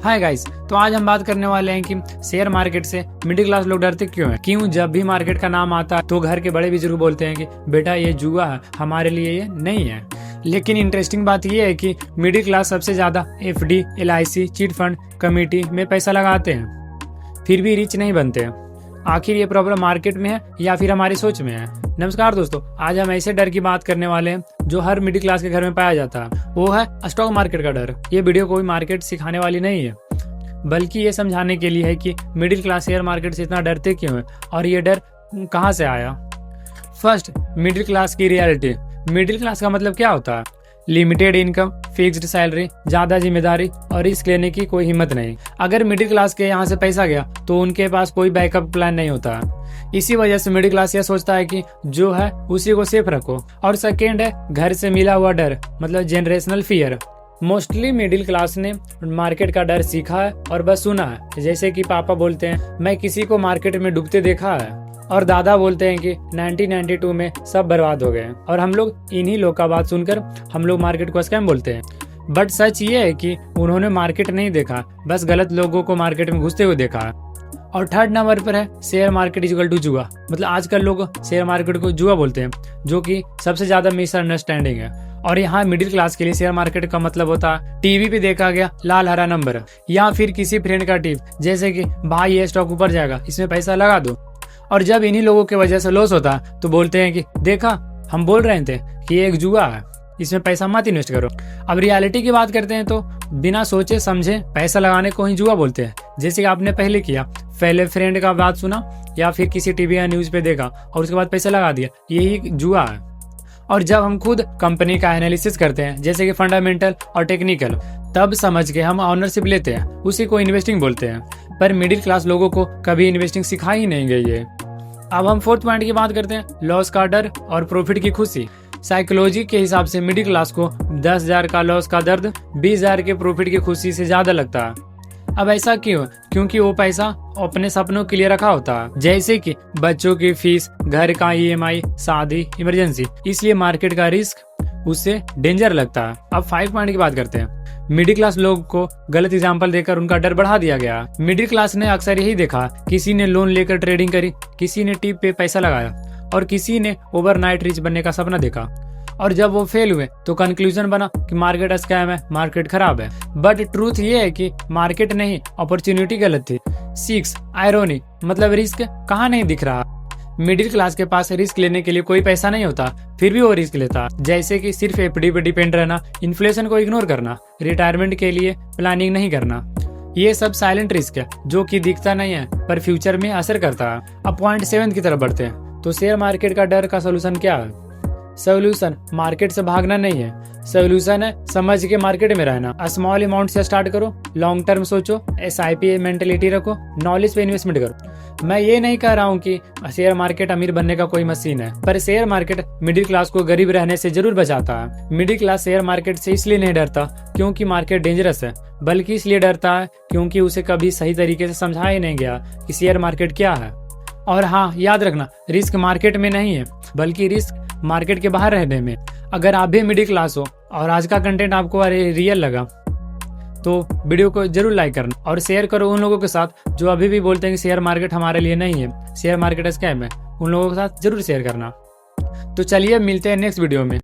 Hi guys, तो आज हम बात करने वाले हैं कि शेयर मार्केट से मिडिल क्लास लोग डरते क्यों हैं। क्यों जब भी मार्केट का नाम आता है तो घर के बड़े बुजुर्ग बोलते हैं कि बेटा ये जुआ है, हमारे लिए ये नहीं है। लेकिन इंटरेस्टिंग बात यह है कि मिडिल क्लास सबसे ज्यादा FD, LIC, chit fund, committee में पैसा लगाते हैं, फिर भी रिच नहीं बनते। आखिर ये प्रॉब्लम मार्केट में है या फिर हमारी सोच में है। नमस्कार दोस्तों, आज हम ऐसे डर की बात करने वाले हैं जो हर मिडिल क्लास के घर में पाया जाता है। वो है स्टॉक मार्केट का डर। ये वीडियो कोई मार्केट सिखाने वाली नहीं है, बल्कि ये समझाने के लिए है कि मिडिल क्लास शेयर मार्केट से इतना डरते क्यों है और ये डर कहाँ से आया। फर्स्ट, मिडिल क्लास की रियलिटी। मिडिल क्लास का मतलब क्या होता है? लिमिटेड इनकम, फिक्स्ड सैलरी, ज्यादा जिम्मेदारी और रिस्क लेने की कोई हिम्मत नहीं। अगर मिडिल क्लास के यहाँ से पैसा गया तो उनके पास कोई बैकअप प्लान नहीं होता। इसी वजह से मिडिल क्लास यह सोचता है कि जो है उसी को सेफ रखो। और सेकेंड है घर से मिला हुआ डर, मतलब generational fear. Mostly middle class ने मार्केट का डर सीखा है और बस सुना है। जैसे कि पापा बोलते हैं मैं किसी को मार्केट में डूबते देखा है, और दादा बोलते हैं कि 1992 में सब बर्बाद हो गए। और हम लोग इन्हीं लोग का बात सुनकर हम लोग मार्केट को स्कैम बोलते हैं। बट सच ये है कि उन्होंने मार्केट नहीं देखा, बस गलत लोगों को मार्केट में घुसते हुए देखा है। और थर्ड नंबर पर है share market is equal to जुआ। मतलब आजकल लोग शेयर मार्केट को जुआ बोलते हैं, जो कि सबसे ज्यादा मिसअंडरस्टैंडिंग है। और यहाँ मिडिल क्लास के लिए शेयर मार्केट का मतलब होता है टीवी पे देखा गया लाल हरा नंबर, या फिर किसी फ्रेंड का टिप, जैसे कि भाई ये स्टॉक ऊपर जाएगा, इसमें पैसा लगा दो। और जब इन्हीं लोगों की वजह से लॉस होता है तो बोलते हैं कि देखा हम बोल रहे थे कि ये एक जुआ है, इसमें पैसा मत इन्वेस्ट करो। अब रियलिटी की बात करते हैं तो बिना सोचे समझे पैसा लगाने को ही जुआ बोलते हैं। जैसे कि आपने पहले किया, पहले फ्रेंड का बात सुना या फिर किसी टीवी या न्यूज पे देखा और उसके बाद पैसा लगा दिया, यही जुआ है। और जब हम खुद कंपनी का एनालिसिस करते हैं, जैसे कि फंडामेंटल और टेक्निकल, तब समझ के हम ऑनरशिप लेते हैं, उसी को इन्वेस्टिंग बोलते हैं। पर मिडिल क्लास लोगों को कभी इन्वेस्टिंग सिखाई ही नहीं गई है। अब हम फोर्थ पॉइंट की बात करते हैं, लॉस का डर और प्रॉफिट की खुशी। साइकोलॉजी के हिसाब से मिडिल क्लास को 10,000 का लॉस का दर्द 20,000 के प्रॉफिट की खुशी से ज्यादा लगता है। अब ऐसा क्यों? क्योंकि वो पैसा अपने सपनों के लिए रखा होता है, जैसे कि बच्चों की फीस, घर का ईएमआई, शादी, इमरजेंसी। इसलिए मार्केट का रिस्क उससे डेंजर लगता है। अब 5 पॉइंट की बात करते हैं। मिडिल क्लास लोग को गलत एग्जाम्पल देकर उनका डर बढ़ा दिया गया। मिडिल क्लास ने अक्सर यही देखा, किसी ने लोन लेकर ट्रेडिंग करी, किसी ने टिप पे पैसा लगाया और किसी ने ओवरनाइट रिच बनने का सपना देखा। और जब वो फेल हुए तो कंक्लूजन बना कि मार्केट स्कैम है, मार्केट खराब है। बट ट्रूथ ये है कि मार्केट नहीं, अपॉर्चुनिटी गलत थी। 6, आयरोनी, मतलब रिस्क कहाँ नहीं दिख रहा। मिडिल क्लास के पास रिस्क लेने के लिए कोई पैसा नहीं होता, फिर भी वो रिस्क लेता। जैसे कि सिर्फ एफडी पे डिपेंड रहना, इन्फ्लेशन को इग्नोर करना, रिटायरमेंट के लिए प्लानिंग नहीं करना। ये सब साइलेंट रिस्क है जो कि दिखता नहीं है पर फ्यूचर में असर करता है। अब पॉइंट 7 की तरफ बढ़ते हैं। तो शेयर मार्केट का डर का सोल्यूशन क्या है? सोल्यूशन मार्केट से भागना नहीं है, सोल्यूशन है समझ के मार्केट में रहना। स्मॉल अमाउंट से स्टार्ट करो, लॉन्ग टर्म सोचो, एसआईपी मेंटेलिटी रखो, नॉलेज पे इन्वेस्टमेंट करो। मैं ये नहीं कह रहा हूँ कि शेयर मार्केट अमीर बनने का कोई मशीन है, पर शेयर मार्केट मिडिल क्लास को गरीब रहने से जरूर बचाता है। मिडिल क्लास शेयर मार्केट से इसलिए नहीं डरता क्योंकि मार्केट डेंजरस है, बल्कि इसलिए डरता है क्योंकि उसे कभी सही तरीके से समझाया ही नहीं गया कि शेयर मार्केट क्या है। और हाँ, याद रखना, रिस्क मार्केट में नहीं है, बल्कि रिस्क मार्केट के बाहर रहने में। अगर आप भी मिडिल क्लास हो और आज का कंटेंट आपको रियल लगा तो वीडियो को जरूर लाइक करना और शेयर करो उन लोगों के साथ जो अभी भी बोलते हैं कि शेयर मार्केट हमारे लिए नहीं है, शेयर मार्केट स्कैम है। उन लोगों के साथ जरूर शेयर करना। तो चलिए मिलते हैं नेक्स्ट वीडियो में।